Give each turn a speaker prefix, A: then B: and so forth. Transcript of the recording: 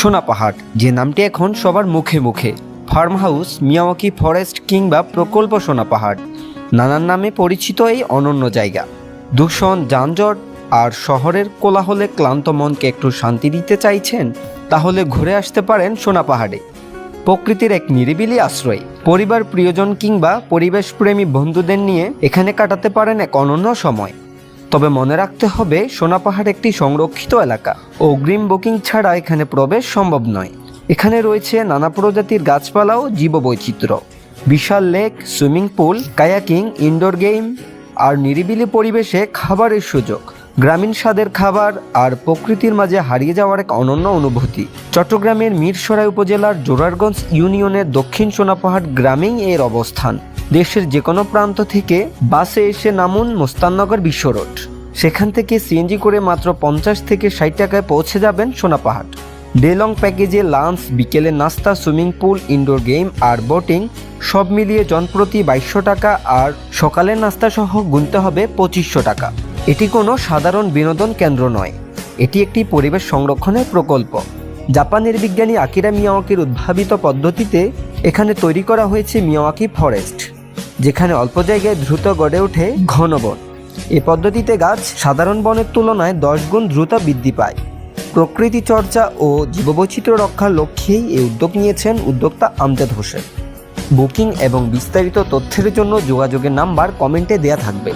A: সোনা পাহাড়, যে নামটি এখন সবার মুখে মুখে। ফার্ম হাউস, মিয়াওয়াকি ফরেস্ট কিংবা প্রকল্প সোনা পাহাড়, নানান নামে পরিচিত এই অনন্য জায়গা। দূষণ, যানজট আর শহরের কোলাহলে ক্লান্ত মনকে একটু শান্তি দিতে চাইছেন, তাহলে ঘুরে আসতে পারেন সোনা পাহাড়ে। প্রকৃতির এক নিরিবিলি আশ্রয়। পরিবার, প্রিয়জন কিংবা পরিবেশপ্রেমী বন্ধুদের নিয়ে এখানে কাটাতে পারেন এক অনন্য সময়। তবে মনে রাখতে হবে, সোনা পাহাড় একটি সংরক্ষিত এলাকা। অগ্রিম বুকিং ছাড়া এখানে প্রবেশ সম্ভব নয়। এখানে রয়েছে নানা প্রজাতির গাছপালা ও জীববৈচিত্র্য, বিশাল lake, swimming pool, kayaking, indoor game আর নিরিবিলি পরিবেশে খাবারের সুযোগ। গ্রামীণ স্বাদের খাবার আর প্রকৃতির মাঝে হারিয়ে যাওয়ার এক অনন্য অনুভূতি। চট্টগ্রামের মিরসরাই উপজেলার জোরারগঞ্জ ইউনিয়নের দক্ষিণ সোনা পাহাড় গ্রামেই এর অবস্থান। দেশের যে কোনো প্রান্ত থেকে বাসে এসে নামুন মোস্তাননগর বিশ্ব রোড। সেখান থেকে সিএনজি করে মাত্র 50 থেকে 60 টাকায় পৌঁছে যাবেন সোনা পাহাড়। ডে লং প্যাকেজে লাঞ্চ, বিকেলে নাস্তা, সুইমিং পুল, ইনডোর গেম আর বোটিং সব মিলিয়ে জনপ্রতি 2200 টাকা, আর সকালের নাস্তা সহ গুনতে হবে 2500 টাকা। এটি কোনো সাধারণ বিনোদন কেন্দ্র নয়, এটি একটি পরিবেশ সংরক্ষণের প্রকল্প। জাপানের বিজ্ঞানী আকিরা মিয়াওয়াকির উদ্ভাবিত পদ্ধতিতে এখানে তৈরি করা হয়েছে মিয়াওয়াকি ফরেস্ট, যেখানে অল্প জায়গায় দ্রুত গড়ে ওঠে ঘন বন। এই পদ্ধতিতে গাছ সাধারণ বনের তুলনায় 10 গুণ দ্রুত বৃদ্ধি পায়। প্রকৃতি চর্চা ও জীববৈচিত্র্য রক্ষার লক্ষ্যেই এই উদ্যোগ নিয়েছেন উদ্যোক্তা আমজাদ হোসেন। বুকিং এবং বিস্তারিত তথ্যের জন্য যোগাযোগের নাম্বার কমেন্টে দেয়া থাকবে।